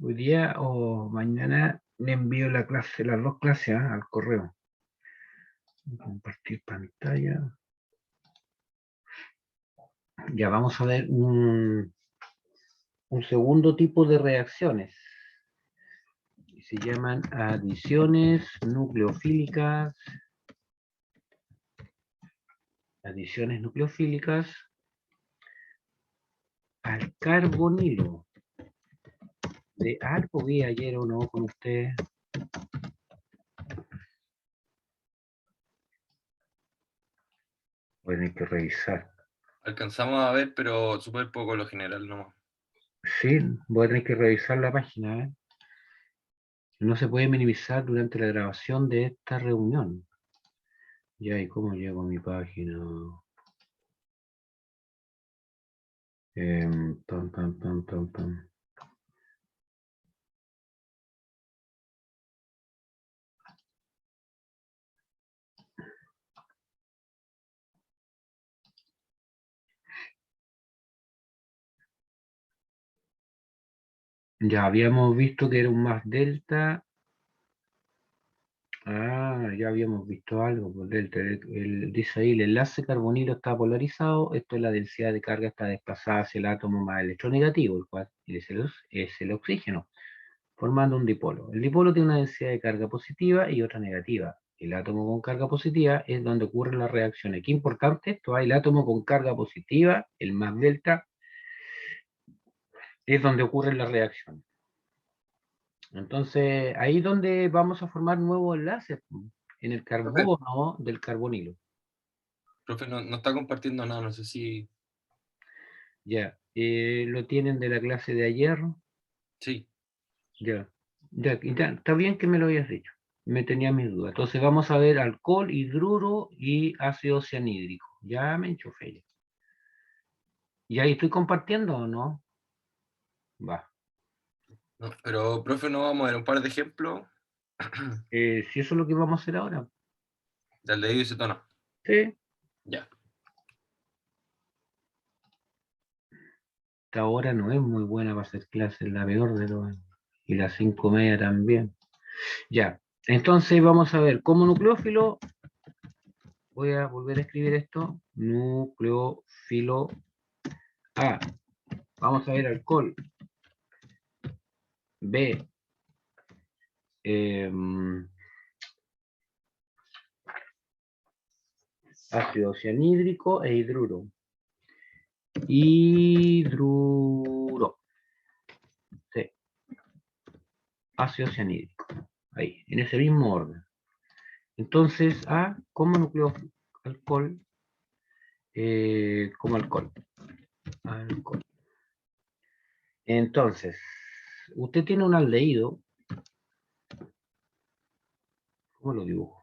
Hoy día o mañana le envío la clase, las dos clases al correo. Compartir pantalla. Ya vamos a ver un segundo tipo de reacciones. Se llaman adiciones nucleofílicas. Adiciones nucleofílicas al carbonilo. De algo vi ayer o no con usted. Voy a tener que revisar. Alcanzamos a ver, pero súper poco lo general nomás. Sí, voy a tener que revisar la página. No se puede minimizar durante la grabación de esta reunión. Ya, ¿y cómo llego a mi página? Pam, pam, pam, pam, pam. Ya habíamos visto que era un más delta. Ah, ya habíamos visto algo por delta. Dice ahí, el enlace carbonilo está polarizado. Esto es la densidad de carga está desplazada hacia el átomo más electronegativo, el cual es el oxígeno, formando un dipolo. El dipolo tiene una densidad de carga positiva y otra negativa. El átomo con carga positiva es donde ocurren las reacciones. Qué importante esto, el átomo con carga positiva, el más delta, es donde ocurren las reacciones. Entonces, ahí es donde vamos a formar nuevos enlaces, en el carbono del carbonilo. Profe, no está compartiendo nada, no sé si... Ya, lo tienen de la clase de ayer. Sí. Ya, ya, está bien que me lo hayas dicho. Me tenía mis dudas. Entonces vamos a ver alcohol, hidruro y ácido cianhídrico. Ya me enchufé ya. ¿Y ahí estoy compartiendo o no? Va. No, pero, profe, no vamos a ver un par de ejemplos Si eso es lo que vamos a hacer ahora. del de y cetona. Sí. Ya. Esta hora no es muy buena para hacer clases, la peor de los... Y las 5:30 también. Ya. Entonces vamos a ver, como nucleófilo, voy a volver a escribir esto. Nucleófilo A. Vamos a ver alcohol. B. Ácido cianhídrico e hidruro. Hidruro. Sí. Ácido cianhídrico. Ahí, en ese mismo orden. Entonces, A como nucleófilo, alcohol, como alcohol. Alcohol. Entonces, usted tiene un aldehído. ¿Cómo lo dibujo?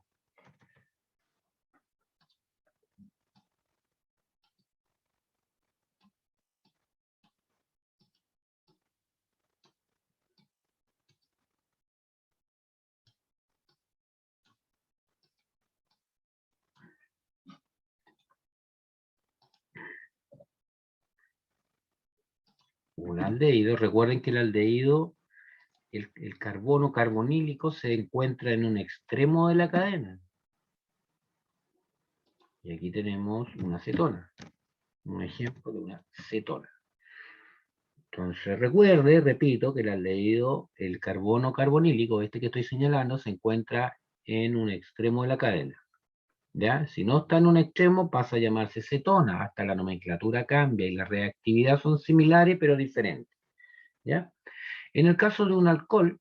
Un aldehído. Recuerden que el aldehído, el carbono carbonílico se encuentra en un extremo de la cadena. Y aquí tenemos una cetona. Un ejemplo de una cetona. Entonces recuerde, repito, que el aldehído, el carbono carbonílico, este que estoy señalando, se encuentra en un extremo de la cadena. ¿Ya? Si no está en un extremo, pasa a llamarse cetona, hasta la nomenclatura cambia y la reactividad son similares pero diferentes. ¿Ya? En el caso de un alcohol,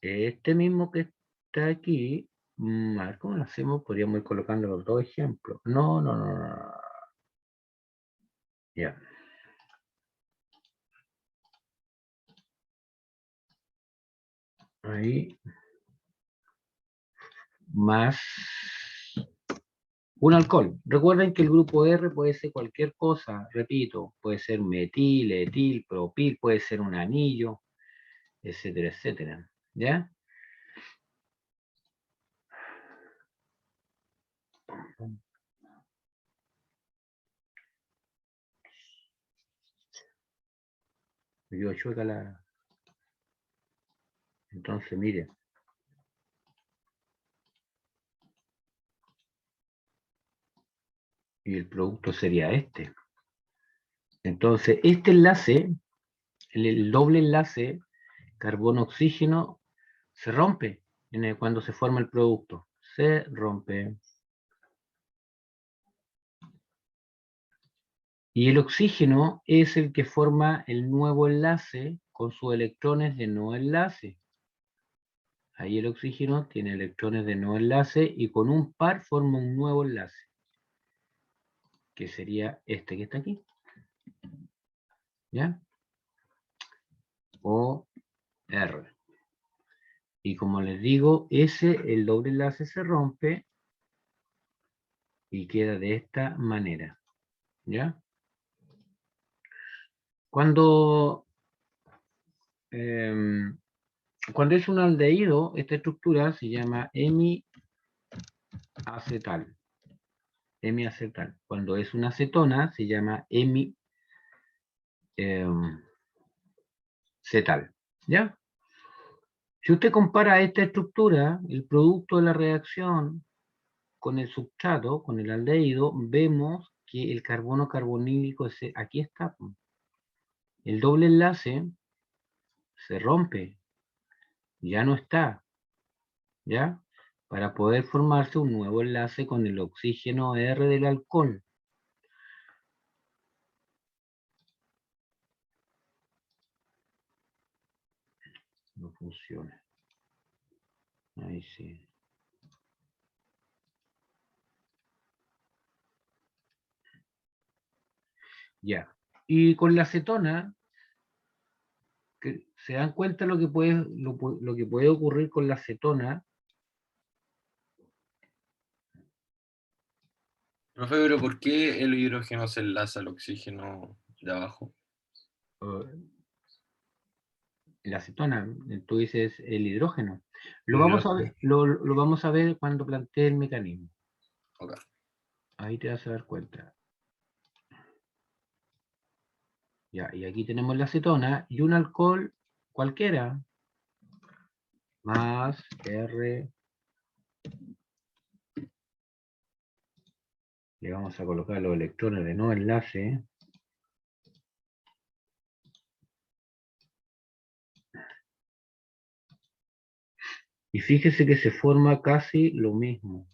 este mismo que está aquí, a ver cómo lo hacemos, podríamos ir colocando los dos ejemplos. No, no, no, no. Ya. Ahí. Más un alcohol. Recuerden que el grupo R puede ser cualquier cosa, repito, puede ser metil, etil, propil, puede ser un anillo, etcétera, etcétera. ¿Ya? Me quedó chueca la... Entonces, miren. Y el producto sería este. Entonces, este enlace, el doble enlace, carbono-oxígeno, se rompe cuando se forma el producto. Se rompe. Y el oxígeno es el que forma el nuevo enlace con sus electrones de no enlace. Ahí el oxígeno tiene electrones de no enlace y con un par forma un nuevo enlace, que sería este que está aquí. ¿Ya? O R. Y como les digo, el doble enlace se rompe y queda de esta manera. ¿Ya? Cuando es un aldehído, esta estructura se llama hemiacetal. Hemiacetal. Cuando es una acetona, se llama hemicetal. ¿Ya? Si usted compara esta estructura, el producto de la reacción, con el substrato, con el aldehído, vemos que el carbono carbonílico, aquí está. El doble enlace se rompe, ya no está, ¿ya? Para poder formarse un nuevo enlace con el oxígeno R del alcohol. No funciona. Ahí sí. Ya. Y con la acetona, que se dan cuenta lo que puede ocurrir con la acetona. Profe, pero ¿por qué el hidrógeno se enlaza al oxígeno de abajo? La acetona, tú dices el hidrógeno. Lo El vamos a hidrógeno. ver, lo vamos a ver cuando plantee el mecanismo. Ok. Ahí te vas a dar cuenta. Ya, y aquí tenemos la acetona y un alcohol cualquiera. Más R. Le vamos a colocar los electrones de no enlace. Y fíjese que se forma casi lo mismo.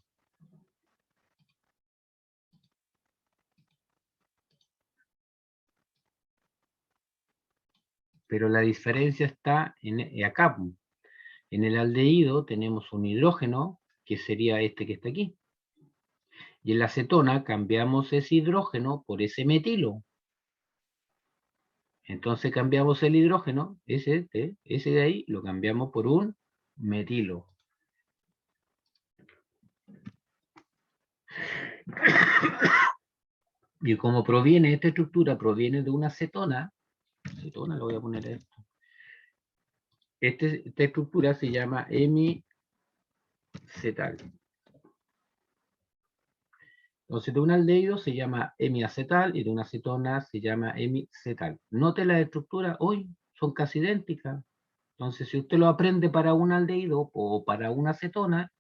Pero la diferencia está acá. En el aldehído tenemos un hidrógeno, que sería este que está aquí. Y en la acetona cambiamos ese hidrógeno por ese metilo. Entonces cambiamos el hidrógeno, ese de ahí, lo cambiamos por un metilo. Y como esta estructura proviene de una acetona, le voy a poner esto. Esta estructura se llama hemicetal. Entonces de un aldehído se llama hemiacetal y de una acetona se llama hemicetal. Note la estructura, hoy son casi idénticas. Entonces si usted lo aprende para un aldehído o para una acetona,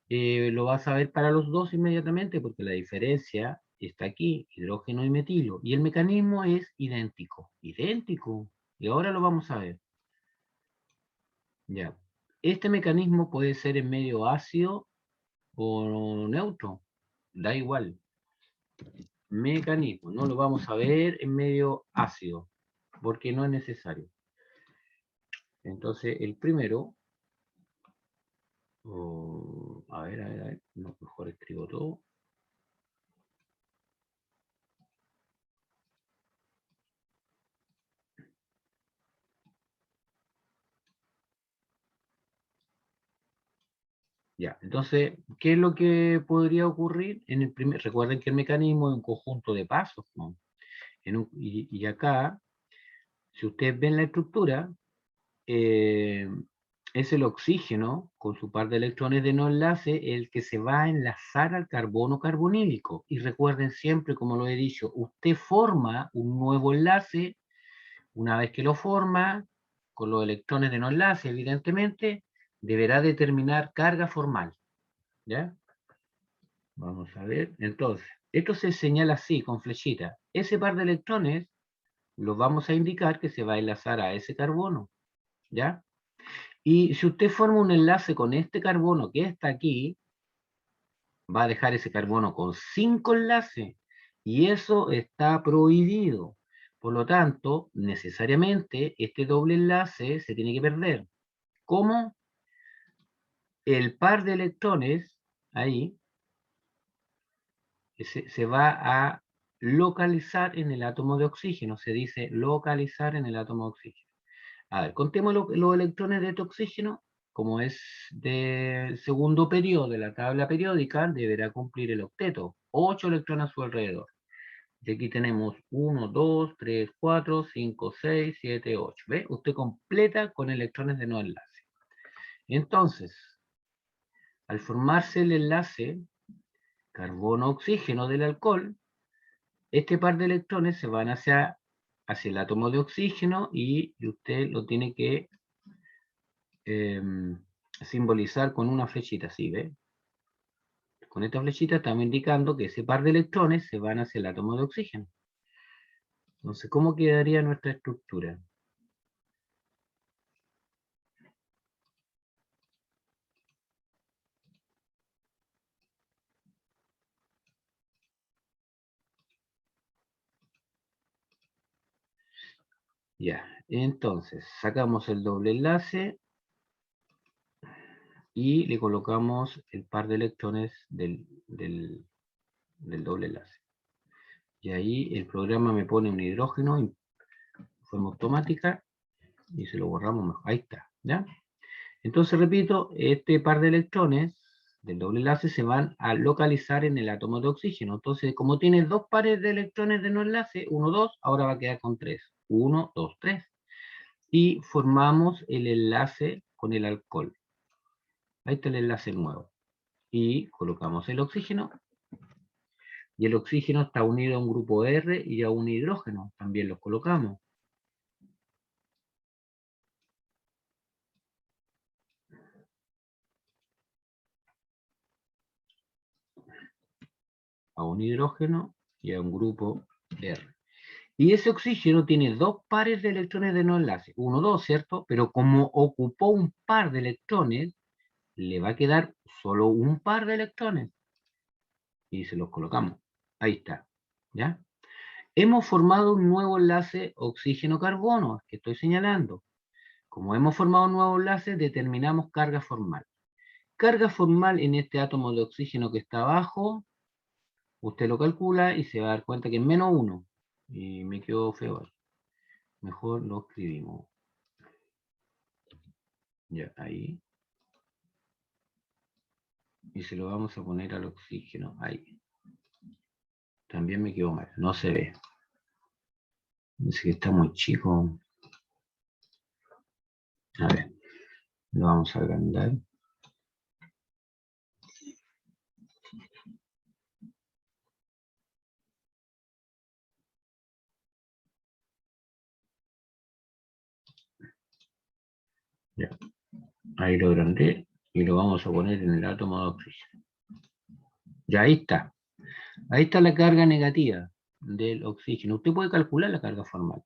lo va a saber para los dos inmediatamente porque la diferencia está aquí, hidrógeno y metilo. Y el mecanismo es idéntico, idéntico. Y ahora lo vamos a ver. Ya. Este mecanismo puede ser en medio ácido o neutro, da igual. Mecanismo, no lo vamos a ver en medio ácido, porque no es necesario. Entonces, el primero, a ver, no, mejor escribo todo. Ya, entonces, ¿qué es lo que podría ocurrir en el primer? Recuerden que el mecanismo es un conjunto de pasos, ¿no? Y acá, si ustedes ven la estructura, es el oxígeno con su par de electrones de no enlace el que se va a enlazar al carbono carbonílico. Y recuerden siempre, como lo he dicho, usted forma un nuevo enlace Una vez que lo forma, con los electrones de no enlace, evidentemente, deberá determinar carga formal. ¿Ya? Vamos a ver. Entonces, esto se señala así, con flechita. Ese par de electrones los vamos a indicar que se va a enlazar a ese carbono. ¿Ya? Y si usted forma un enlace con este carbono que está aquí, va a dejar ese carbono con 5 enlaces. Y eso está prohibido. Por lo tanto, necesariamente este doble enlace se tiene que perder. ¿Cómo? El par de electrones, ahí, se va a localizar en el átomo de oxígeno. Se dice localizar en el átomo de oxígeno. A ver, contemos los electrones de este oxígeno. Como es del segundo periodo de la tabla periódica, deberá cumplir el octeto. 8 electrones a su alrededor. Y aquí tenemos 1, 2, 3, 4, 5, 6, 7, 8. ¿Ve? Usted completa con electrones de no enlace. Entonces, al formarse el enlace carbono-oxígeno del alcohol, este par de electrones se van hacia el átomo de oxígeno y usted lo tiene que simbolizar con una flechita así, ¿ve? Con esta flechita estamos indicando que ese par de electrones se van hacia el átomo de oxígeno. Entonces, ¿cómo quedaría nuestra estructura? Ya, entonces sacamos el doble enlace y le colocamos el par de electrones del doble enlace. Y ahí el programa me pone un hidrógeno en forma automática y se lo borramos mejor. Ahí está, ¿ya? Entonces, repito, este par de electrones del doble enlace se van a localizar en el átomo de oxígeno. Entonces, como tiene dos pares de electrones de no enlace, 1, 2, ahora va a quedar con 3. 1, 2, 3. Y formamos el enlace con el alcohol. Ahí está el enlace nuevo. Y colocamos el oxígeno. Y el oxígeno está unido a un grupo R y a un hidrógeno. También los colocamos. A un hidrógeno y a un grupo R. Y ese oxígeno tiene dos pares de electrones de no enlace. 1, 2, ¿cierto? Pero como ocupó un par de electrones, le va a quedar solo un par de electrones. Y se los colocamos. Ahí está. ¿Ya? Hemos formado un nuevo enlace oxígeno-carbono, que estoy señalando. Como hemos formado un nuevo enlace, determinamos carga formal. Carga formal en este átomo de oxígeno que está abajo, usted lo calcula y se va a dar cuenta que es menos 1. Y me quedó feo ahí. Mejor lo escribimos. Ya, ahí. Y se lo vamos a poner al oxígeno, ahí. También me quedó mal, no se ve. Dice que está muy chico. A ver, lo vamos a agrandar. Ya. Ahí lo agrandé y lo vamos a poner en el átomo de oxígeno. Ya, ahí está. Ahí está la carga negativa del oxígeno. Usted puede calcular la carga formal.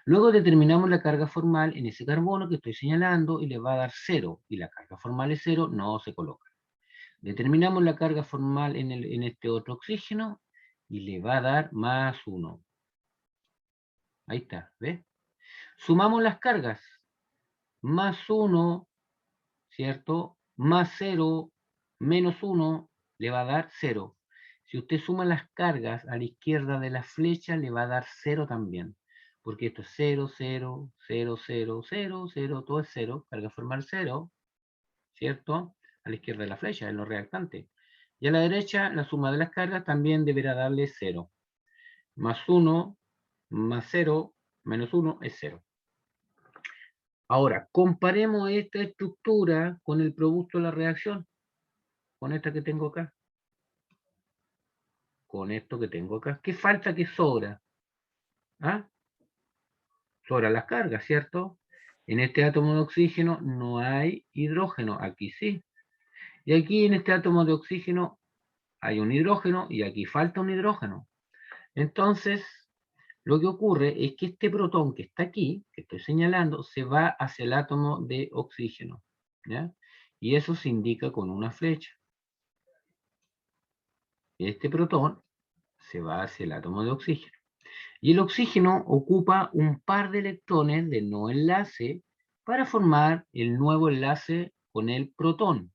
Luego determinamos la carga formal en ese carbono que estoy señalando y le va a dar 0. Y la carga formal es 0, no se coloca. Determinamos la carga formal en este otro oxígeno y le va a dar más 1. Ahí está, ¿ves? Sumamos las cargas. Más 1, ¿cierto? Más 0, menos 1, le va a dar 0. Si usted suma las cargas a la izquierda de la flecha, le va a dar 0 también. Porque esto es 0, 0, 0, 0, 0, 0, todo es 0. Carga formal 0, ¿cierto? A la izquierda de la flecha, en los reactantes. Y a la derecha, la suma de las cargas también deberá darle 0. Más 1, más 0, menos 1 es 0. Ahora, comparemos esta estructura con el producto de la reacción, con esta que tengo acá, con esto que tengo acá. ¿Qué falta? ¿Qué sobra? ¿Ah? sobran las cargas, ¿cierto? En este átomo de oxígeno no hay hidrógeno, aquí sí. Y aquí en este átomo de oxígeno hay un hidrógeno y aquí falta un hidrógeno. Entonces, lo que ocurre es que este protón que está aquí, que estoy señalando, se va hacia el átomo de oxígeno, ¿ya? Y eso se indica con una flecha. Este protón se va hacia el átomo de oxígeno. Y el oxígeno ocupa un par de electrones de no enlace para formar el nuevo enlace con el protón.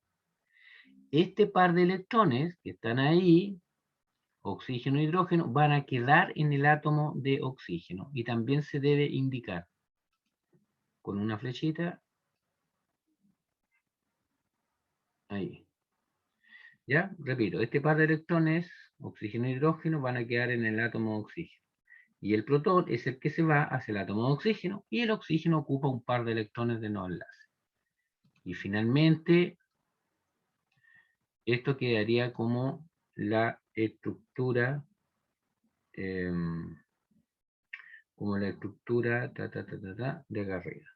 Este par de electrones que están ahí, oxígeno e hidrógeno, van a quedar en el átomo de oxígeno. Y también se debe indicar con una flechita ahí. ¿Ya? Repito, este par de electrones, oxígeno e hidrógeno, van a quedar en el átomo de oxígeno. Y el protón es el que se va hacia el átomo de oxígeno, y el oxígeno ocupa un par de electrones de no enlace. Y finalmente, esto quedaría como la estructura, de acá arriba.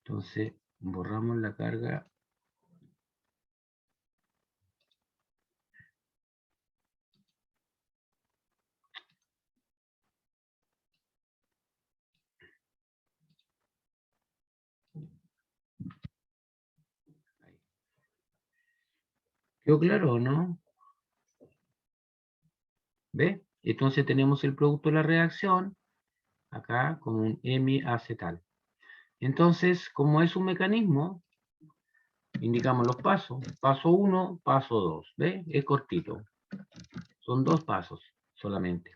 Entonces, borramos la carga. Ahí. ¿Quedó claro o no? ¿Ve? Entonces tenemos el producto de la reacción, acá como un hemiacetal. Entonces, como es un mecanismo, indicamos los pasos. Paso 1, paso 2. ¿Ve? Es cortito. Son 2 pasos solamente.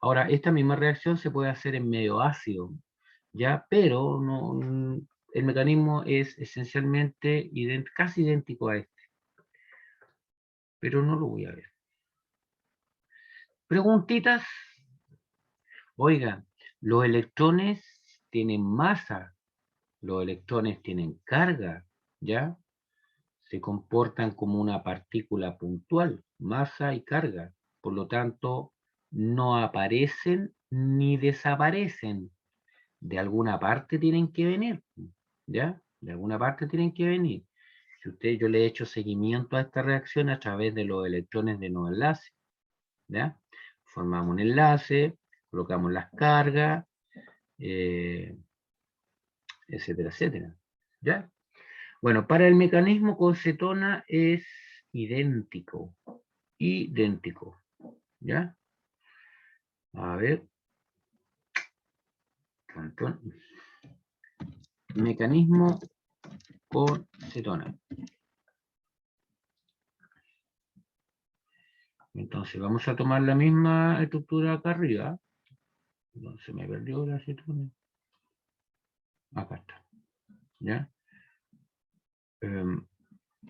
Ahora, esta misma reacción se puede hacer en medio ácido, ¿ya? Pero no, el mecanismo es esencialmente casi idéntico a este. Pero no lo voy a ver. Preguntitas. Oiga, los electrones tienen masa, los electrones tienen carga, ¿ya? Se comportan como una partícula puntual, masa y carga. Por lo tanto, no aparecen ni desaparecen. De alguna parte tienen que venir, ¿ya? De alguna parte tienen que venir. Si yo le he hecho seguimiento a esta reacción a través de los electrones de no enlace, ¿ya? Formamos un enlace, colocamos las cargas, etcétera, etcétera, ¿ya? Bueno, para el mecanismo con cetona es idéntico, ¿ya? A ver, mecanismo con cetona. Entonces vamos a tomar la misma estructura acá arriba. No, se me perdió la cetona. Acá está, ¿ya?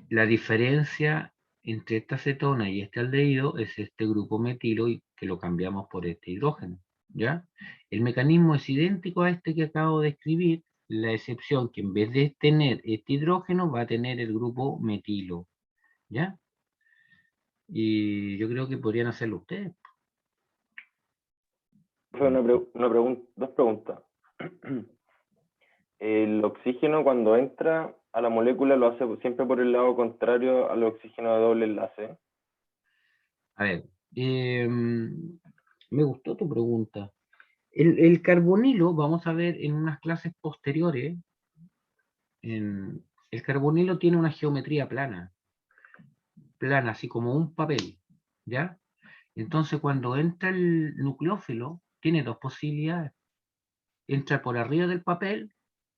La diferencia entre esta cetona y este aldehído es este grupo metilo y que lo cambiamos por este hidrógeno, ¿ya? El mecanismo es idéntico a este que acabo de escribir, la excepción que en vez de tener este hidrógeno va a tener el grupo metilo, ¿ya? Y yo creo que podrían hacerlo ustedes. Dos preguntas. El oxígeno cuando entra a la molécula lo hace siempre por el lado contrario al oxígeno de doble enlace. A ver, me gustó tu pregunta. El carbonilo, vamos a ver en unas clases posteriores, el carbonilo tiene una geometría plana, así como un papel, ¿ya? Entonces cuando entra el nucleófilo, tiene dos posibilidades. Entra por arriba del papel,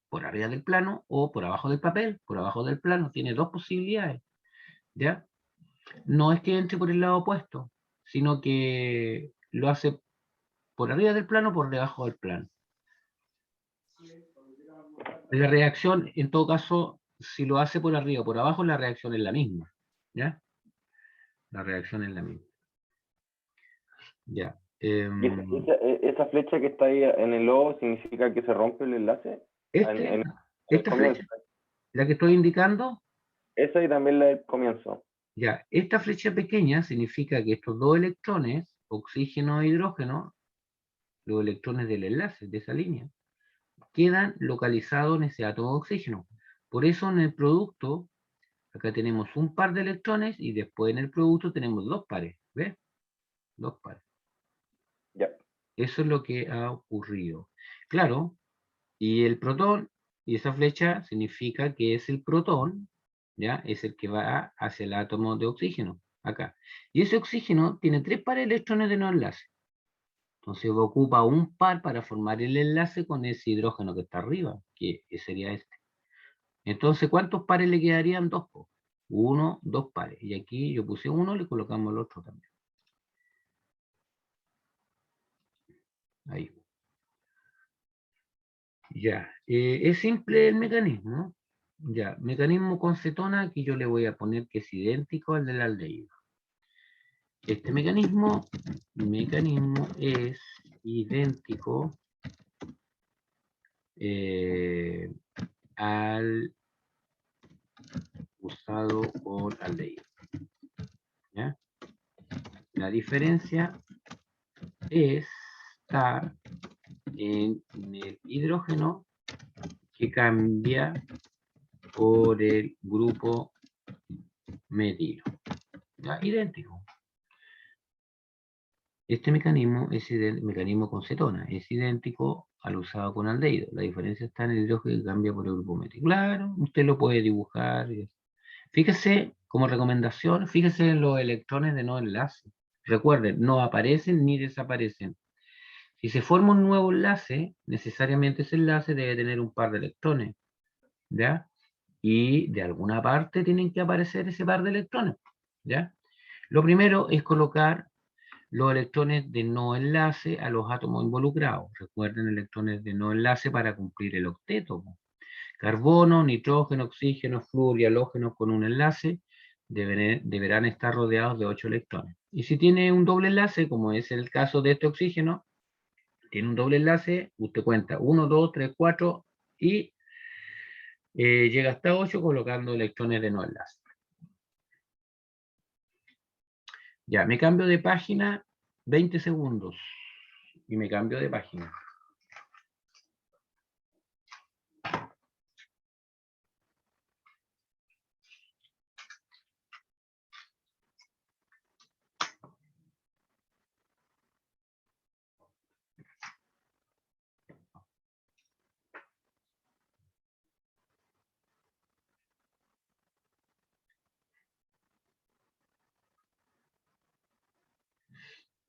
por arriba del plano, o por abajo del papel, por abajo del plano. Tiene dos posibilidades, ¿ya? No es que entre por el lado opuesto, sino que lo hace por arriba del plano, por debajo del plano. La reacción, en todo caso, si lo hace por arriba o por abajo, la reacción es la misma, ¿ya? La reacción es la misma. Ya. ¿Y esa flecha que está ahí en el logo significa que se rompe el enlace? En el esta comienzo. flecha, la que estoy indicando, Esa y también la del comienzo. ya, esta flecha pequeña significa que estos dos electrones, oxígeno e hidrógeno, los electrones del enlace, de esa línea, quedan localizados en ese átomo de oxígeno. Por eso en el producto, acá tenemos un par de electrones y después en el producto tenemos dos pares, ¿ves? Dos pares. Ya. Eso es lo que ha ocurrido. Claro, y el protón, y esa flecha significa que es el protón, ¿ya? Es el que va hacia el átomo de oxígeno, acá. Y ese oxígeno tiene 3 pares de electrones de no enlace. Entonces ocupa un par para formar el enlace con ese hidrógeno que está arriba, que sería este. Entonces, ¿cuántos pares le quedarían? 2. 1, 2 pares. Y aquí yo puse 1, le colocamos el otro también. Ahí. Ya. Es simple el mecanismo. Ya. Mecanismo con cetona, aquí yo le voy a poner que es idéntico al del aldehído. Este mecanismo es idéntico al usado con aldehído. ¿Ya? La diferencia está en el hidrógeno que cambia por el grupo metilo. ¿Ya? Idéntico. Este mecanismo es el mecanismo con cetona, es idéntico al usado con aldehído. La diferencia está en el hidrógeno que cambia por el grupo metilo. Claro, usted lo puede dibujar. Fíjese, como recomendación, fíjese en los electrones de no enlace. Recuerden, no aparecen ni desaparecen. Si se forma un nuevo enlace, necesariamente ese enlace debe tener un par de electrones, ¿ya? Y de alguna parte tienen que aparecer ese par de electrones, ¿ya? Lo primero es colocar los electrones de no enlace a los átomos involucrados. Recuerden, electrones de no enlace para cumplir el octeto. Carbono, nitrógeno, oxígeno, flúor y halógeno con un enlace deberán estar rodeados de 8 electrones. Y si tiene un doble enlace, como es el caso de este oxígeno, tiene un doble enlace, usted cuenta 1, 2, 3, 4 y llega hasta 8 colocando electrones de no enlace. Ya, me cambio de página 20 segundos y me cambio de página.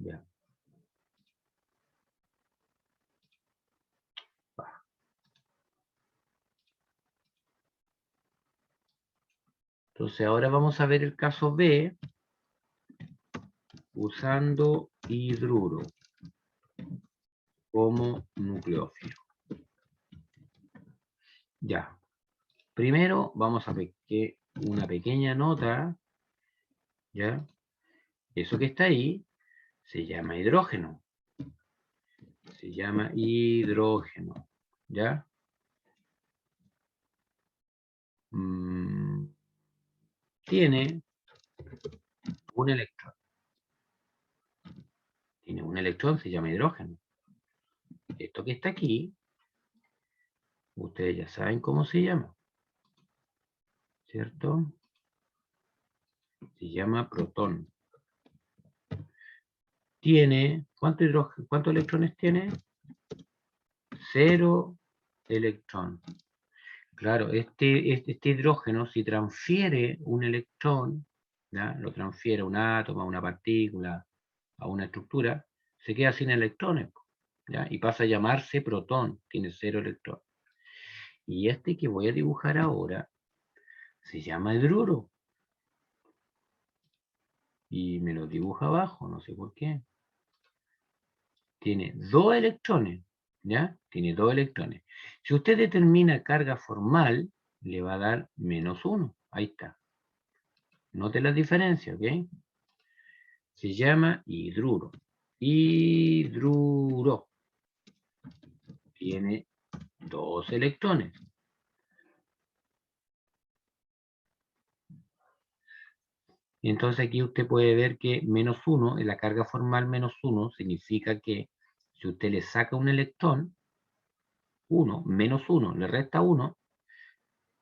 Ya. Entonces ahora vamos a ver el caso B usando hidruro como nucleófilo. Ya. Primero vamos a ver que una pequeña nota, ¿ya? Eso que está ahí se llama hidrógeno. Se llama hidrógeno, ¿ya? Tiene un electrón. Tiene un electrón, se llama hidrógeno. Esto que está aquí, ustedes ya saben cómo se llama, ¿cierto? Se llama protón. Tiene, ¿cuántos electrones tiene? 0 electrón. Claro, este hidrógeno, si transfiere un electrón, ¿ya? Lo transfiere a un átomo, a una partícula, a una estructura, se queda sin electrones, ¿ya? Y pasa a llamarse protón, tiene 0 electrones. Y este que voy a dibujar ahora se llama hidruro. Y me lo dibuja abajo, no sé por qué. Tiene 2 electrones, ¿ya? Tiene 2 electrones. Si usted determina carga formal, le va a dar -1. Ahí está. Note la diferencia, ¿ok? Se llama hidruro. hidruro. Tiene 2 electrones. Y entonces aquí usted puede ver que -1, en la carga formal -1, significa que si usted le saca un electrón, 1, -1, le resta 1,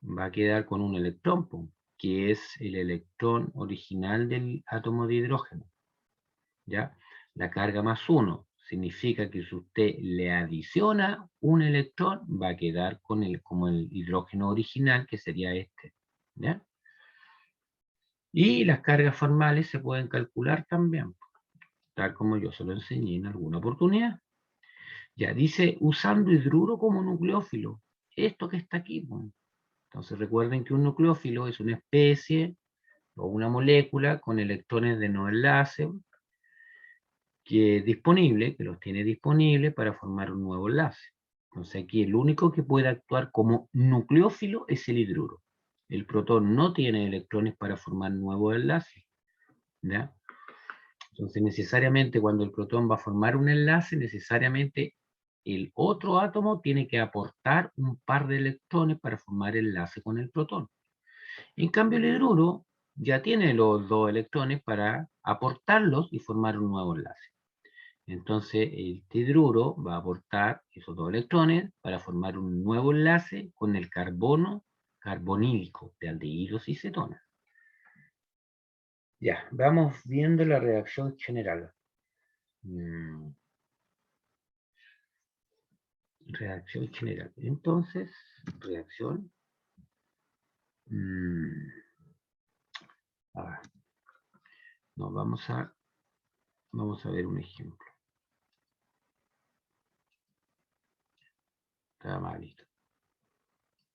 va a quedar con un electrón, que es el electrón original del átomo de hidrógeno. ¿Ya? La carga +1 significa que si usted le adiciona un electrón, va a quedar con como el hidrógeno original, que sería este. ¿Ya? Y las cargas formales se pueden calcular también, tal como yo se lo enseñé en alguna oportunidad. Ya, dice, usando hidruro como nucleófilo. Esto que está aquí, pues. Entonces recuerden que un nucleófilo es una especie o una molécula con electrones de no enlace que los tiene disponibles para formar un nuevo enlace. Entonces aquí el único que puede actuar como nucleófilo es el hidruro. El protón no tiene electrones para formar nuevos enlaces. ¿Ya? Entonces necesariamente cuando el protón va a formar un enlace, necesariamente el otro átomo tiene que aportar un par de electrones para formar enlace con el protón. En cambio el hidruro ya tiene los 2 electrones para aportarlos y formar un nuevo enlace. Entonces el hidruro va a aportar esos 2 electrones para formar un nuevo enlace con el carbono carbonílico de aldehídos y cetonas. Ya, vamos viendo la reacción general. Reacción general. Entonces, reacción. No, vamos a ver un ejemplo. Está malito.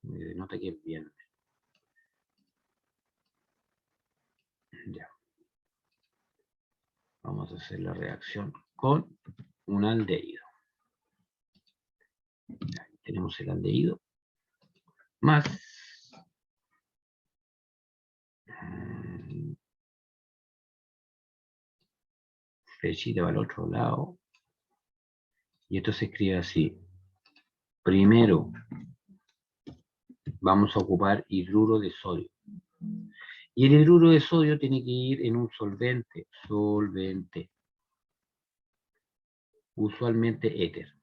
Me nota que es bien. Ya. Vamos a hacer la reacción con un aldehído. Ya, tenemos el aldehído más flechita para el otro lado. Y esto se escribe así. Primero vamos a ocupar hidruro de sodio. Y el hidruro de sodio tiene que ir en un solvente. Usualmente éter.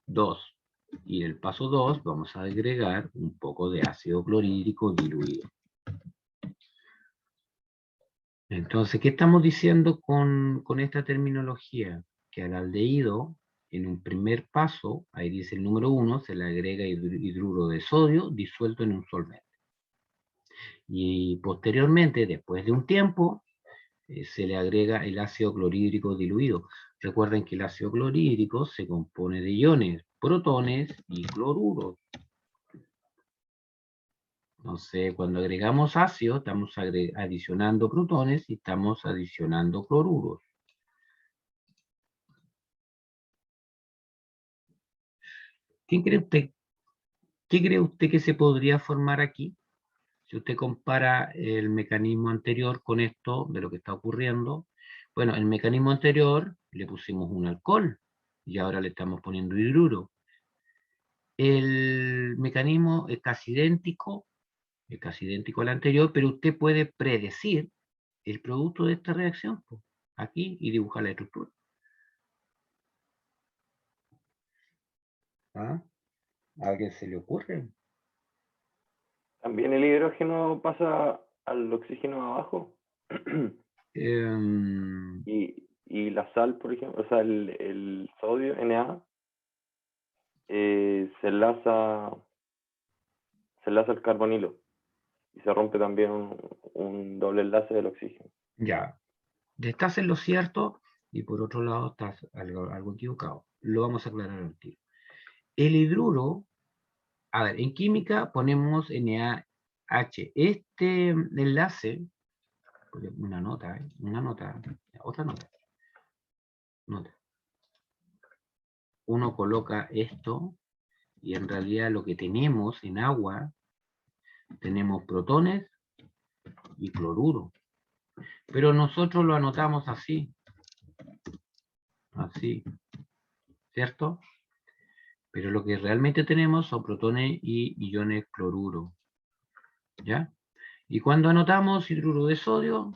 2. Y en el paso 2 vamos a agregar un poco de ácido clorhídrico diluido. Entonces, ¿qué estamos diciendo con esta terminología? Que al aldehído, en un primer paso, ahí dice el número 1, se le agrega hidruro de sodio disuelto en un solvente. Y posteriormente, después de un tiempo, se le agrega el ácido clorhídrico diluido. Recuerden que el ácido clorhídrico se compone de iones, protones y cloruros. Entonces, cuando agregamos ácido, estamos adicionando protones y estamos adicionando cloruros. ¿Qué cree usted que se podría formar aquí? Si usted compara el mecanismo anterior con esto de lo que está ocurriendo, bueno, el mecanismo anterior le pusimos un alcohol y ahora le estamos poniendo hidruro. El mecanismo es casi idéntico al anterior, pero usted puede predecir el producto de esta reacción aquí y dibujar la estructura. ¿Ah? ¿A alguien se le ocurre? ¿También el hidrógeno pasa al oxígeno abajo? Y la sal, por ejemplo, o sea, el sodio, Na, se enlaza al carbonilo y se rompe también un doble enlace del oxígeno. Ya, estás en lo cierto y por otro lado estás algo equivocado. Lo vamos a aclarar al tiro. El hidruro, a ver, en química ponemos NaH. Este enlace, una nota, otra nota. Uno coloca esto y en realidad lo que tenemos en agua, tenemos protones y cloruro. Pero nosotros lo anotamos así. así, ¿cierto? Pero lo que realmente tenemos son protones y iones cloruro, ¿ya? Y cuando anotamos hidruro de sodio,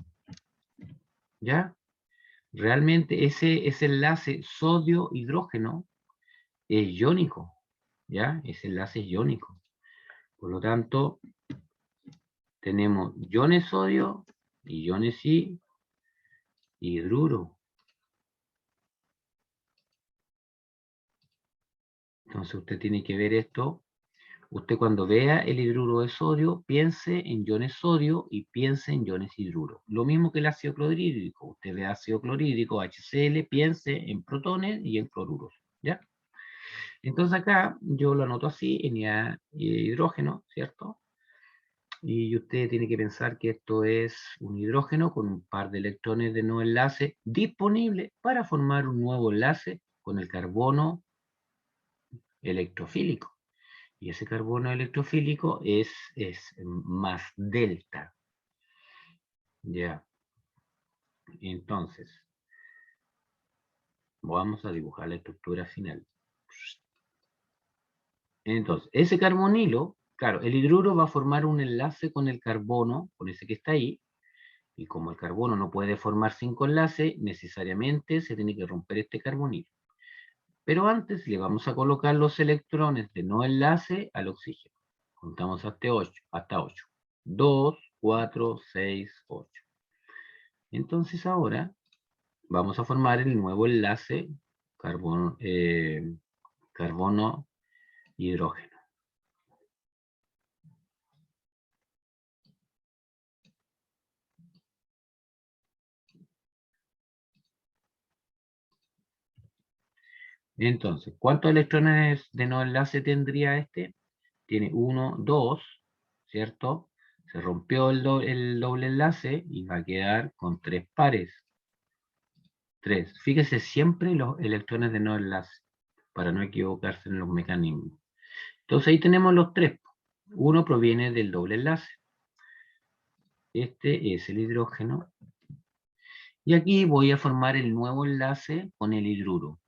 ¿ya? Realmente ese enlace sodio-hidrógeno es iónico, ¿ya? Ese enlace es iónico. Por lo tanto, tenemos iones sodio, iones y hidruro. Entonces usted tiene que ver esto. Usted cuando vea el hidruro de sodio, piense en iones sodio y piense en iones hidruro. Lo mismo que el ácido clorhídrico. Usted ve ácido clorhídrico, HCl, piense en protones y en cloruros, ¿ya? Entonces acá yo lo anoto así, en hidrógeno, ¿cierto? Y usted tiene que pensar que esto es un hidrógeno con un par de electrones de no enlace disponible para formar un nuevo enlace con el carbono electrofílico. Y ese carbono electrofílico es más delta. Ya. Entonces, vamos a dibujar la estructura final. Entonces, ese carbonilo, claro, el hidruro va a formar un enlace con el carbono, con ese que está ahí, y como el carbono no puede formar 5 enlaces, necesariamente se tiene que romper este carbonilo. Pero antes le vamos a colocar los electrones de no enlace al oxígeno. Contamos hasta 8. Hasta 8. 2, 4, 6, 8. Entonces ahora vamos a formar el nuevo enlace carbono-hidrógeno. Entonces, ¿cuántos electrones de no enlace tendría este? Tiene 1, 2, ¿cierto? Se rompió el doble enlace y va a quedar con 3 pares. 3. Fíjese siempre los electrones de no enlace, para no equivocarse en los mecanismos. Entonces ahí tenemos los 3. Uno proviene del doble enlace. Este es el hidrógeno. Y aquí voy a formar el nuevo enlace con el hidruro.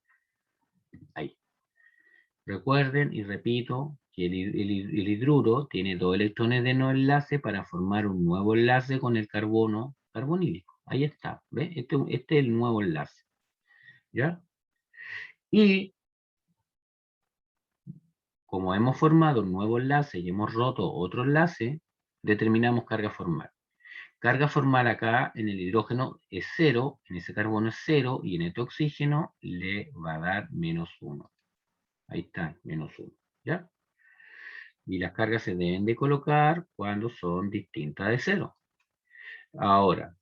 Ahí. Recuerden y repito que el hidruro tiene 2 electrones de no enlace para formar un nuevo enlace con el carbono carbonílico. Ahí está. ¿Ve? Este es el nuevo enlace. ¿Ya? Y como hemos formado un nuevo enlace y hemos roto otro enlace, determinamos carga formal. Carga formal acá en el hidrógeno es 0, en ese carbono es 0, y en este oxígeno le va a dar -1. Ahí está, -1, ¿ya? Y las cargas se deben de colocar cuando son distintas de 0. Ahora,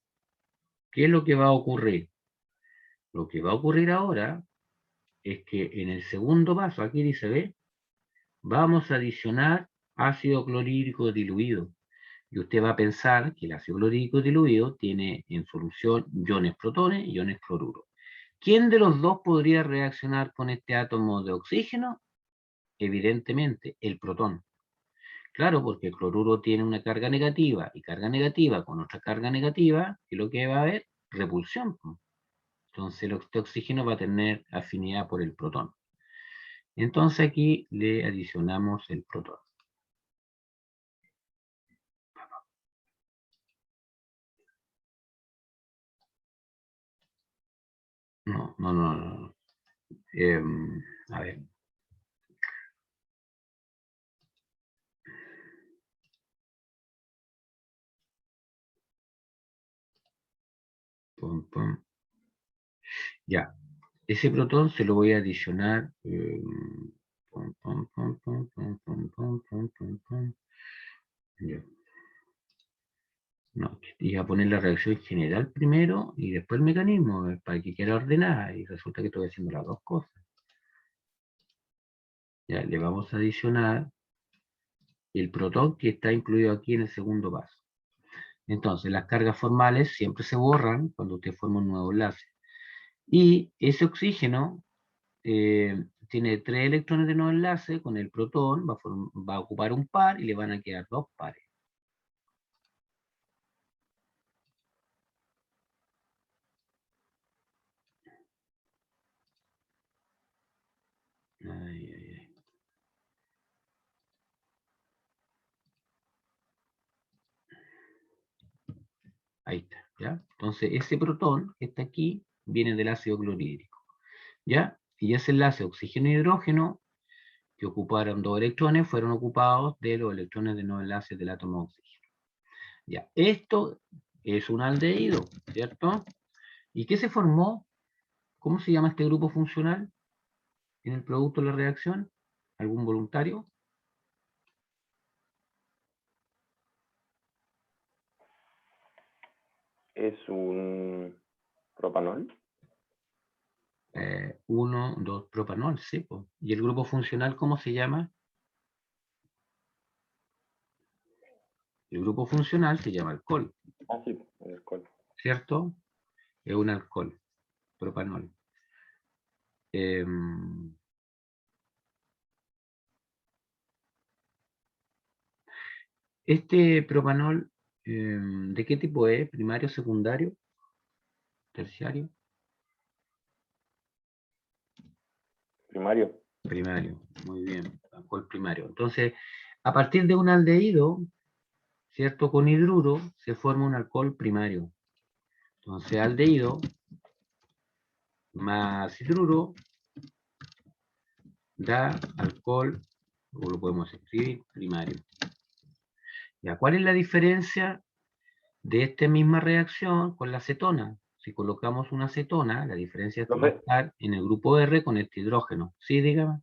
¿qué es lo que va a ocurrir? Lo que va a ocurrir ahora es que en el segundo paso, aquí dice, ¿ve? Vamos a adicionar ácido clorhídrico diluido. Y usted va a pensar que el ácido clorhídrico diluido tiene en solución iones protones y iones cloruro. ¿Quién de los dos podría reaccionar con este átomo de oxígeno? Evidentemente, el protón. Claro, porque el cloruro tiene una carga negativa, y carga negativa con otra carga negativa, ¿qué es lo que va a haber? Repulsión. Entonces, este oxígeno va a tener afinidad por el protón. Entonces, aquí le adicionamos el protón. No. A ver. Ya. Ese protón se lo voy a adicionar. Ya. No, y a poner la reacción general primero y después el mecanismo, para que quede ordenada, y resulta que estoy haciendo las dos cosas. Ya, le vamos a adicionar el protón que está incluido aquí en el segundo paso. Entonces, las cargas formales siempre se borran cuando usted forma un nuevo enlace. Y ese oxígeno tiene 3 electrones de nuevo enlace, con el protón va a ocupar un par y le van a quedar 2 pares. Ay, ay, ay. Ahí está, ¿ya? Entonces, ese protón que está aquí viene del ácido clorhídrico, ¿ya? Y ese enlace oxígeno-hidrógeno que ocuparon 2 electrones fueron ocupados de los electrones de no enlaces del átomo de oxígeno. Ya, esto es un aldehído, ¿cierto? ¿Y qué se formó? ¿Cómo se llama este grupo funcional en el producto de la reacción? ¿Algún voluntario? Es un propanol. 1, 2, propanol, sí. Po. ¿Y el grupo funcional cómo se llama? El grupo funcional se llama alcohol, Ah, sí, el alcohol. ¿cierto? Es un alcohol, propanol. Este propanol, ¿de qué tipo es? ¿Primario, secundario, terciario? Primario. Primario, muy bien, alcohol primario. Entonces, a partir de un aldehído, ¿cierto? Con hidruro se forma un alcohol primario. Entonces, aldehído más hidruro da alcohol, o lo podemos escribir, primario. ¿Ya? ¿Cuál es la diferencia de esta misma reacción con la acetona? Si colocamos una acetona, la diferencia va a Profe, estar en el grupo R con este hidrógeno. ¿Sí, dígame?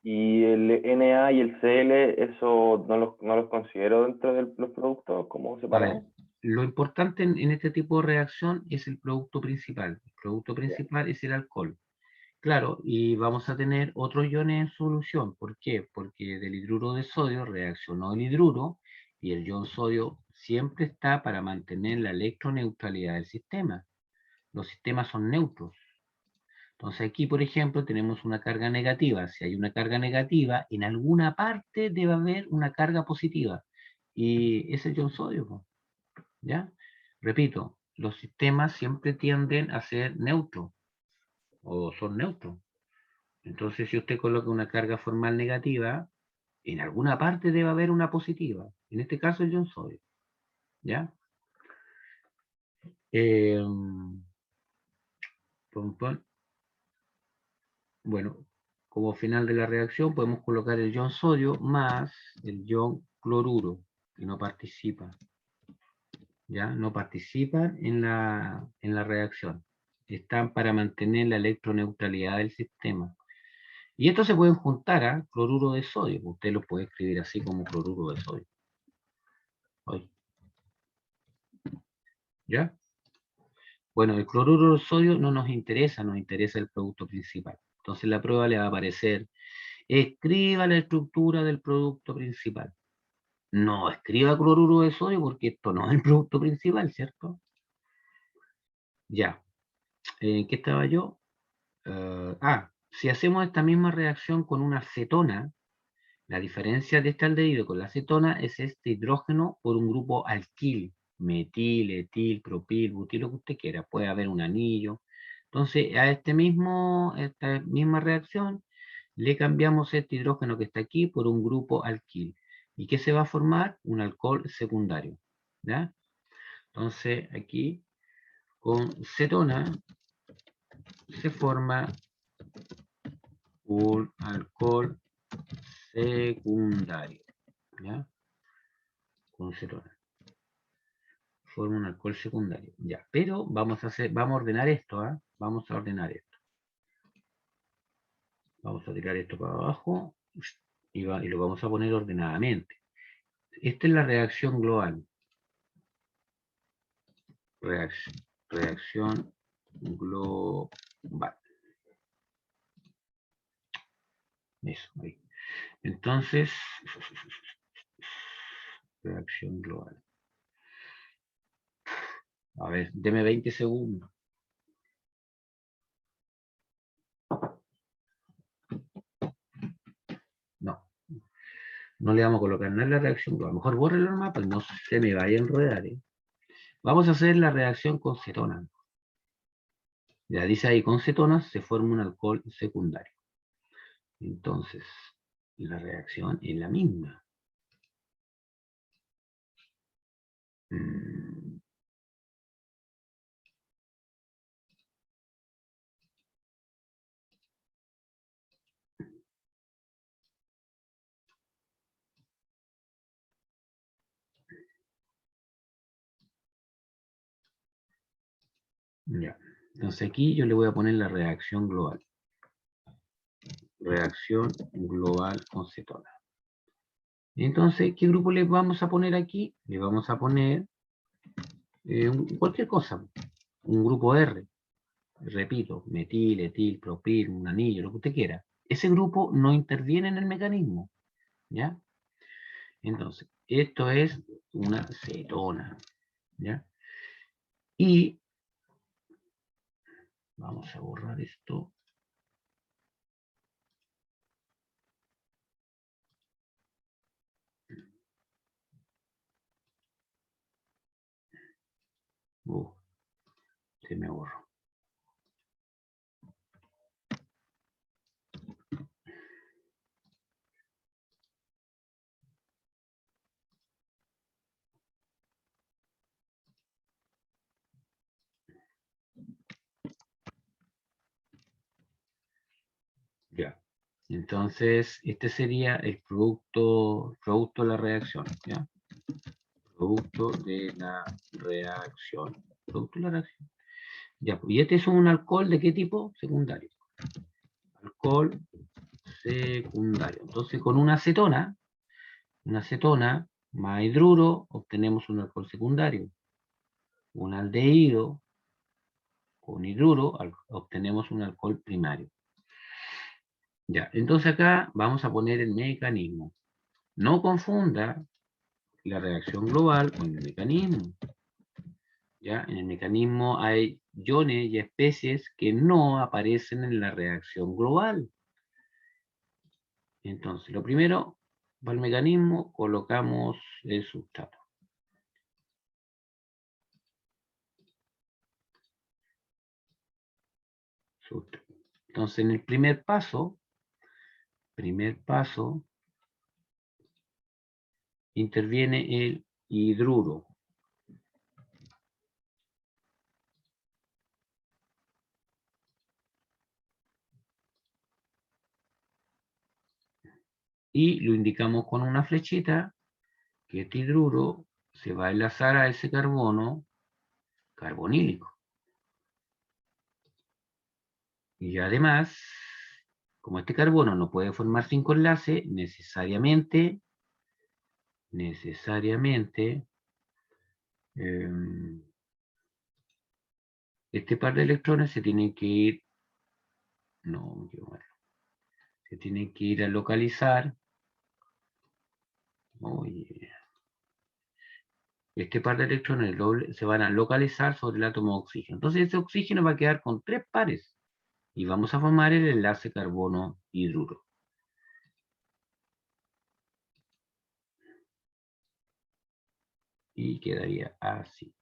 ¿y el Na y el Cl, eso no los considero dentro de los productos como A ver, separados? lo importante en este tipo de reacción es el producto principal. El producto principal es el alcohol. Claro, y vamos a tener otros iones en solución. ¿Por qué? Porque del hidruro de sodio reaccionó el hidruro y el ion sodio siempre está para mantener la electroneutralidad del sistema. Los sistemas son neutros. Entonces aquí, por ejemplo, tenemos una carga negativa. Si hay una carga negativa, en alguna parte debe haber una carga positiva. Y ese es el ion sodio, po, ¿ya? Repito, los sistemas siempre tienden a ser neutros o son neutros. Entonces, si usted coloca una carga formal negativa, en alguna parte debe haber una positiva. En este caso, el ion sodio. ¿Ya? Eh, bueno, como final de la reacción podemos colocar el ion sodio más el ion cloruro, que no participa. ¿Ya? No participan en la reacción. Están para mantener la electroneutralidad del sistema. Y estos se pueden juntar a cloruro de sodio. Usted lo puede escribir así como cloruro de sodio. Hoy. ¿Ya? Bueno, el cloruro de sodio no nos interesa, nos interesa el producto principal. Entonces la prueba le va a aparecer, escriba la estructura del producto principal. No escriba cloruro de sodio porque esto no es el producto principal, ¿cierto? Ya. ¿En qué estaba yo? Si hacemos esta misma reacción con una acetona, la diferencia de este aldehído con la acetona es este hidrógeno por un grupo alquil, metil, etil, propil, butil, lo que usted quiera. Puede haber un anillo. Entonces, a esta misma reacción, le cambiamos este hidrógeno que está aquí por un grupo alquil. ¿Y qué se va a formar? Un alcohol secundario. ¿Ya? Entonces, aquí, con cetona, se forma un alcohol secundario. ¿Ya? Con cetona. Forma un alcohol secundario. Ya, pero vamos a ordenar esto, ¿eh? Vamos a ordenar esto. Vamos a tirar esto para abajo y lo vamos a poner ordenadamente. Esta es la reacción global. Reacción global. Eso, ahí. Entonces, reacción global. A ver, deme 20 segundos. No le vamos a colocar nada en la reacción global. Mejor bórrelo nomás para que no se me vaya a enredar. Vamos a hacer la reacción con cetona. Ya dice ahí, con cetonas se forma un alcohol secundario. Entonces, la reacción es la misma. Ya. Entonces aquí yo le voy a poner la reacción global. Reacción global con cetona. Entonces, ¿qué grupo le vamos a poner aquí? Le vamos a poner cualquier cosa. Un grupo R. Repito, metil, etil, propil, un anillo, lo que usted quiera. Ese grupo no interviene en el mecanismo. ¿Ya? Entonces, esto es una cetona. ¿Ya? Y vamos a borrar esto. Se me borró. Ya. Entonces, este sería el producto de la reacción. ¿Ya? Producto de la reacción. Producto de la reacción. Ya, y este es un alcohol de qué tipo? Secundario. Alcohol secundario. Entonces, con una acetona más hidruro, obtenemos un alcohol secundario. Un aldehído con hidruro, obtenemos un alcohol primario. Ya, entonces acá vamos a poner el mecanismo. No confunda la reacción global con el mecanismo. ¿Ya? En el mecanismo hay iones y especies que no aparecen en la reacción global. Entonces, lo primero, para el mecanismo, colocamos el sustrato. Entonces, en el primer paso, interviene el hidruro. Y lo indicamos con una flechita, que este hidruro se va a enlazar a ese carbono carbonílico. Y además, como este carbono no puede formar 5 enlaces, necesariamente este par de electrones se tienen que ir, se tienen que ir a localizar. Este par de electrones se van a localizar sobre el átomo de oxígeno. Entonces ese oxígeno va a quedar con 3 pares y vamos a formar el enlace carbono-hidruro. Y quedaría así.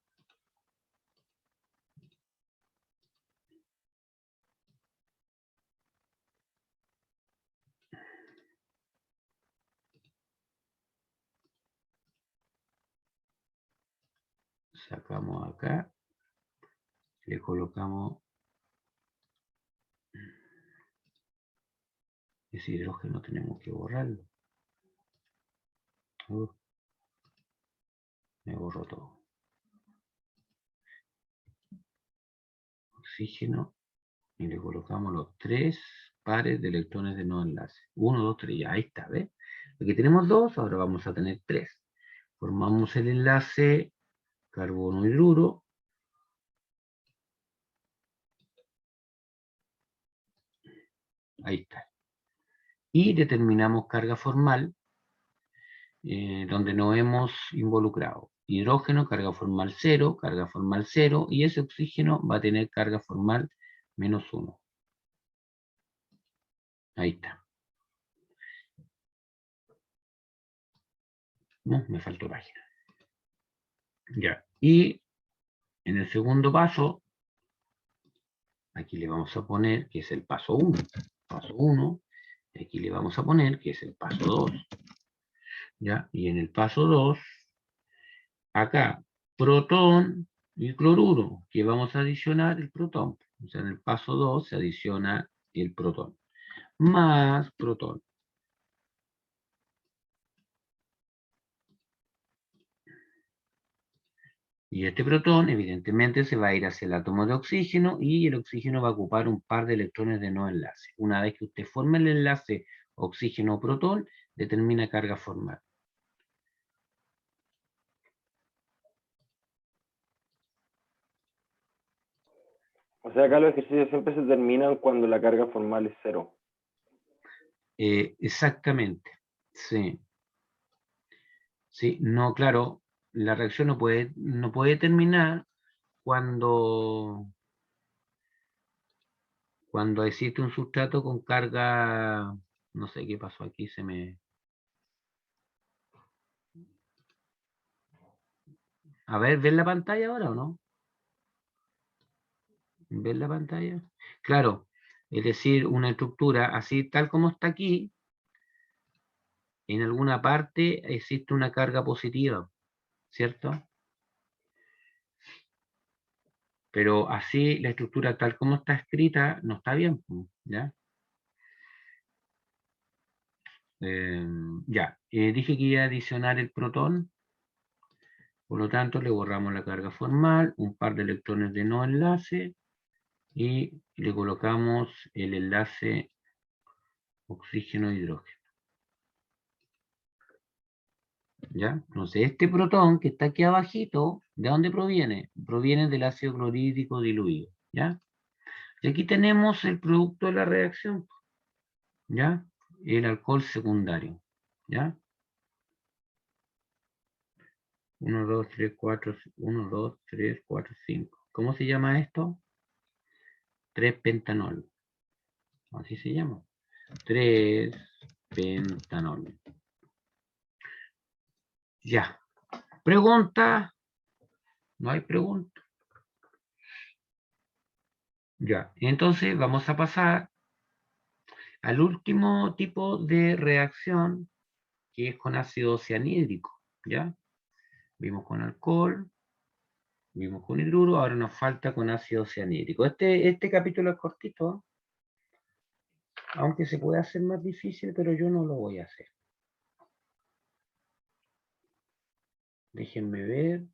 Sacamos acá, le colocamos ese hidrógeno, tenemos que borrarlo. Me borró todo. Oxígeno, y le colocamos los 3 pares de electrones de no enlace. 1, 2, 3, ya ahí está, ¿ves? Aquí tenemos 2, ahora vamos a tener 3. Formamos el enlace carbono-hidruro. Ahí está. Y determinamos carga formal, donde nos hemos involucrado. Hidrógeno, carga formal 0, y ese oxígeno va a tener carga formal -1. Ahí está. No, me faltó página. Ya. Y en el segundo paso, aquí le vamos a poner, que es el paso 1. Paso 1, Aquí le vamos a poner que es el paso 2. ¿Ya? Y en el paso 2, acá, protón y cloruro, que vamos a adicionar el protón. O sea, en el paso 2 se adiciona el protón. Más protón. Y este protón, evidentemente, se va a ir hacia el átomo de oxígeno y el oxígeno va a ocupar un par de electrones de no enlace. Una vez que usted forme el enlace oxígeno-protón, determina carga formal. O sea, acá los ejercicios siempre se terminan cuando la carga formal es 0. Exactamente. Sí. Sí, no, claro, la reacción no puede terminar cuando existe un sustrato con carga, no sé qué pasó aquí, A ver, ¿ven la pantalla ahora o no? ¿Ven la pantalla? Claro, es decir, una estructura así tal como está aquí, en alguna parte existe una carga positiva, ¿cierto? Pero así la estructura tal como está escrita no está bien, ¿ya? Dije que iba a adicionar el protón, por lo tanto le borramos la carga formal, un par de electrones de no enlace y le colocamos el enlace oxígeno-hidrógeno. ¿Ya? Entonces este protón que está aquí abajito, ¿de dónde proviene? Proviene del ácido clorhídrico diluido, ¿ya? Y aquí tenemos el producto de la reacción, ¿ya? El alcohol secundario, ¿ya? 1, 2, 3, 4, 1, 2, 3, 4, 5. ¿Cómo se llama esto? 3-pentanol. Así se llama. 3-pentanol. Ya. Pregunta. No hay pregunta. Ya. Entonces vamos a pasar al último tipo de reacción, que es con ácido cianhídrico. ¿Ya? Vimos con alcohol, vimos con hidruro, ahora nos falta con ácido cianhídrico. Este capítulo es cortito, aunque se puede hacer más difícil, pero yo no lo voy a hacer. Déjenme ver.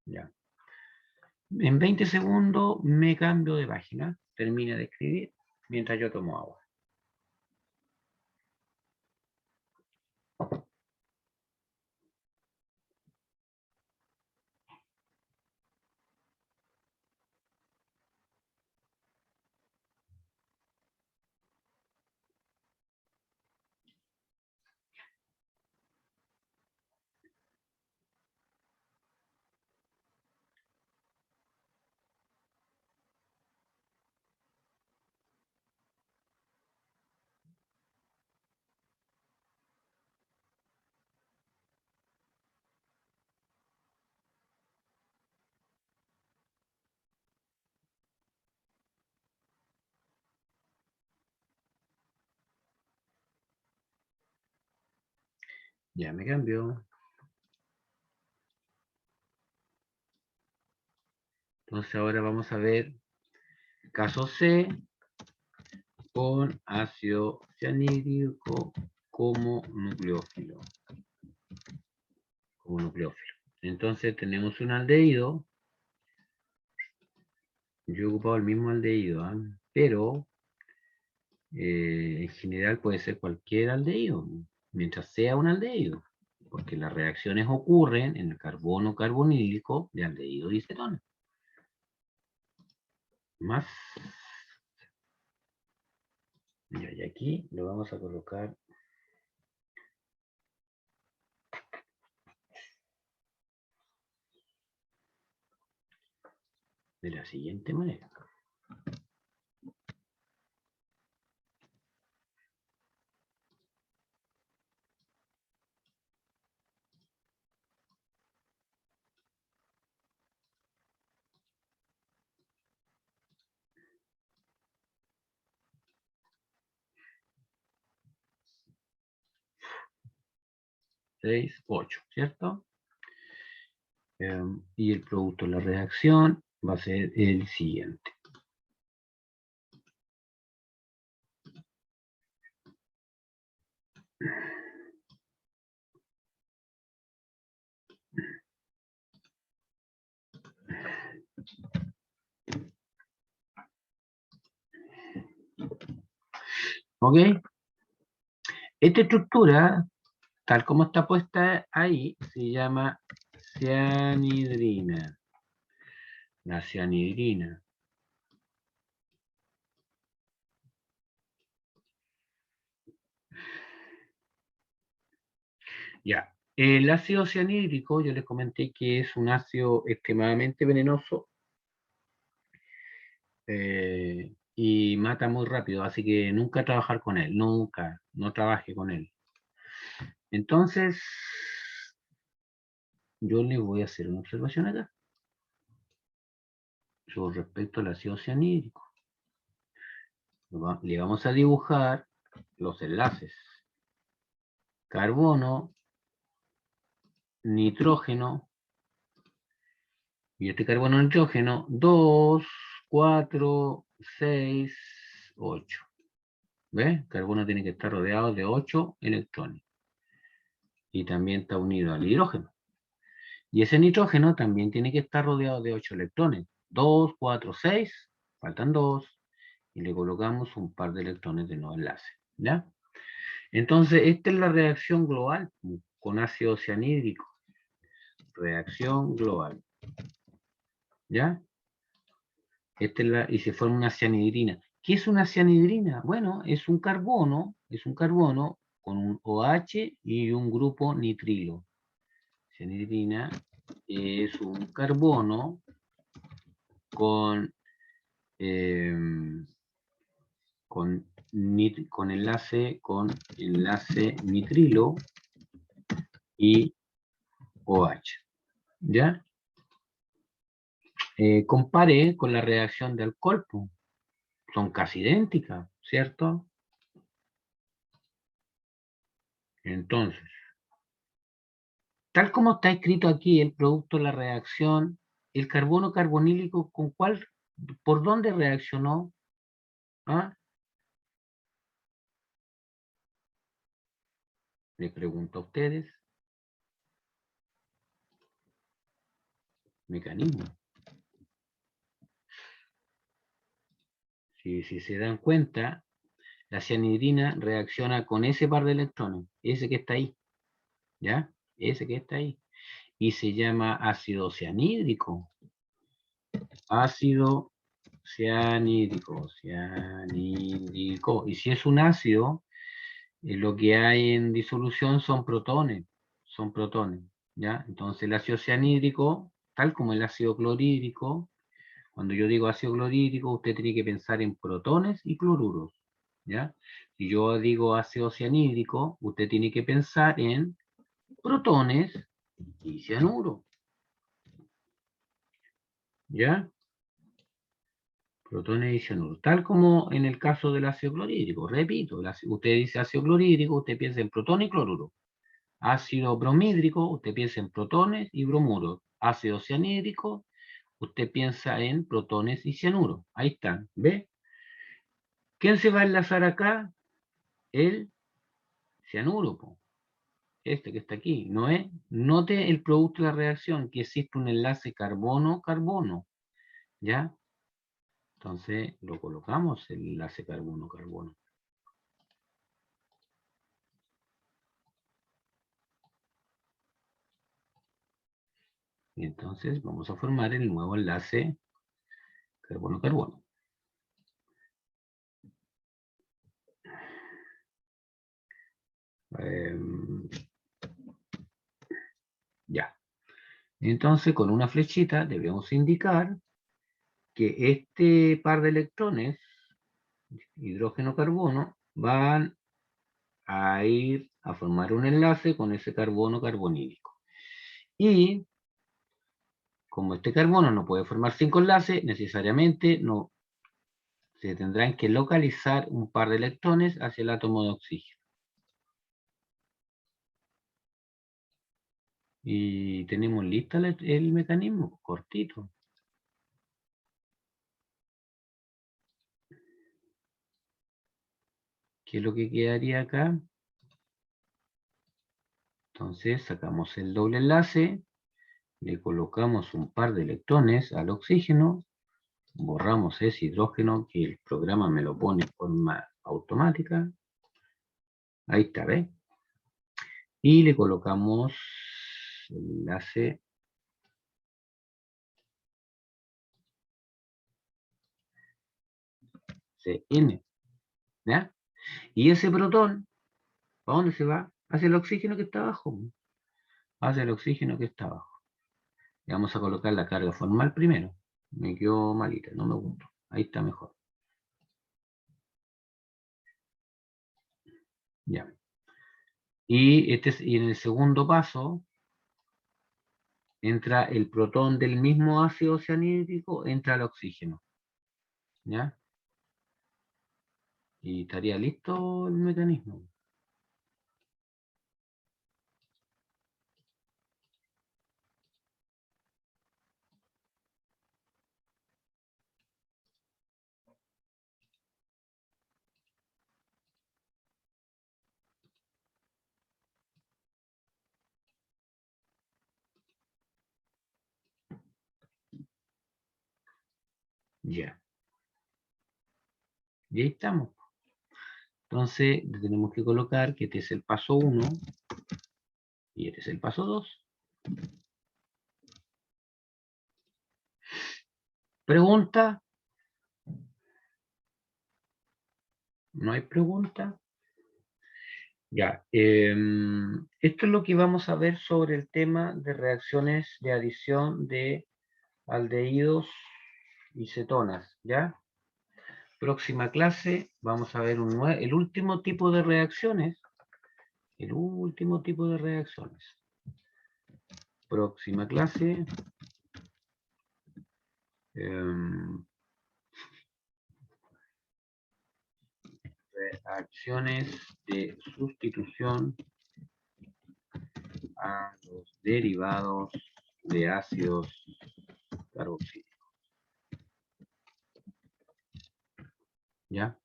Ya. En 20 segundos me cambio de página. Termina de escribir mientras yo tomo agua. Ya me cambió. Entonces ahora vamos a ver caso C con ácido cianhídrico como nucleófilo. Entonces tenemos un aldehído. Yo he ocupado el mismo aldehído, pero en general puede ser cualquier aldehído, mientras sea un aldehído, porque las reacciones ocurren en el carbono carbonílico de aldehído y cetona. Más. Y aquí lo vamos a colocar de la siguiente manera. 6, 8, ¿cierto? Y el producto de la reacción va a ser el siguiente. ¿Ok? Esta estructura, tal como está puesta ahí, se llama cianhidrina. La cianhidrina. Ya. El ácido cianhídrico, yo les comenté que es un ácido extremadamente venenoso y mata muy rápido, así que nunca trabajar con él, nunca, no trabaje con él. Entonces, yo les voy a hacer una observación acá sobre respecto al ácido cianhídrico. Le vamos a dibujar los enlaces. Carbono, nitrógeno, y este carbono nitrógeno, 2, 4, 6, 8. ¿Ves? Carbono tiene que estar rodeado de 8 electrones. Y también está unido al hidrógeno. Y ese nitrógeno también tiene que estar rodeado de 8 electrones. 2, 4, 6, faltan 2. Y le colocamos un par de electrones de nuevo enlace. ¿Ya? Entonces, esta es la reacción global con ácido cianhídrico. Reacción global. ¿Ya? Esta es y se forma una cianhidrina. ¿Qué es una cianhidrina? Bueno, es un carbono con un OH y un grupo nitrilo. Cianhidrina es un carbono con, con enlace nitrilo y OH. ¿Ya? Compare con la reacción de alcohol. Son casi idénticas, ¿cierto? Entonces, tal como está escrito aquí el producto de la reacción, el carbono carbonílico, ¿por dónde reaccionó? ¿Ah? Les pregunto a ustedes. Mecanismo. Si se dan cuenta, la cianhidrina reacciona con ese par de electrones, ese que está ahí, ¿ya? Ese que está ahí. Y se llama ácido cianhídrico. Ácido cianhídrico. Y si es un ácido, lo que hay en disolución son protones, ¿ya? Entonces el ácido cianhídrico, tal como el ácido clorhídrico, cuando yo digo ácido clorhídrico, usted tiene que pensar en protones y cloruros, ¿ya? Si yo digo ácido cianhídrico, usted tiene que pensar en protones y cianuro, ¿ya? Protones y cianuro, tal como en el caso del ácido clorhídrico, repito, usted dice ácido clorhídrico, usted piensa en protón y cloruro. Ácido bromídrico, usted piensa en protones y bromuros. Ácido cianhídrico, usted piensa en protones y cianuro. Ahí están, ¿ve? ¿Quién se va a enlazar acá? El cianuro, este que está aquí, ¿no es? Note el producto de la reacción, que existe un enlace carbono-carbono, ¿ya? Entonces lo colocamos, el enlace carbono-carbono. Y entonces vamos a formar el nuevo enlace carbono-carbono. Ya. Entonces, con una flechita debemos indicar que este par de electrones, hidrógeno-carbono, van a ir a formar un enlace con ese carbono carbonílico. Y como este carbono no puede formar 5 enlaces, necesariamente no, se tendrán que localizar un par de electrones hacia el átomo de oxígeno. Y tenemos lista el mecanismo, cortito. ¿Qué es lo que quedaría acá? Entonces sacamos el doble enlace, le colocamos un par de electrones al oxígeno, borramos ese hidrógeno que el programa me lo pone de forma automática. Ahí está, ¿ves? Y le colocamos el enlace CN, ¿ya? Y ese protón, ¿para dónde se va? Hacia el oxígeno que está abajo. Hacia el oxígeno que está abajo. Le vamos a colocar la carga formal primero. Me quedó malita, no me gustó. Ahí está mejor. Ya. Y en el segundo paso, entra el protón del mismo ácido cianhídrico, entra el oxígeno. ¿Ya? Y estaría listo el mecanismo. Ya. Y ahí estamos. Entonces, le tenemos que colocar que este es el paso 1 y este es el paso 2. ¿Pregunta? ¿No hay pregunta? Ya. Esto es lo que vamos a ver sobre el tema de reacciones de adición de aldehídos y cetonas, ¿ya? Próxima clase vamos a ver el último tipo de reacciones. El último tipo de reacciones. Próxima clase. Reacciones de sustitución a los derivados de ácidos carboxílicos. ¿Ya?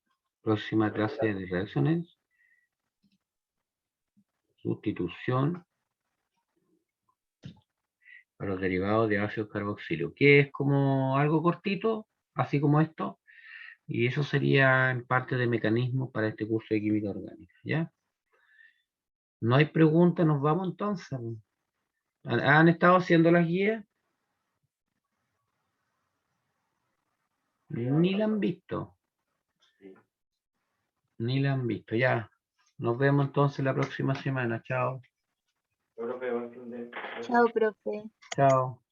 Próxima clase de reacciones. Sustitución a los derivados de ácidos carboxílicos, que es como algo cortito, así como esto, y eso sería en parte de mecanismo para este curso de química orgánica, ¿ya? No hay preguntas, nos vamos entonces. ¿Han estado haciendo las guías? Ni la han visto. Ni la han visto, ya. Nos vemos entonces la próxima semana. Chao. Profe, buen fin de- Chao, profe. Chao.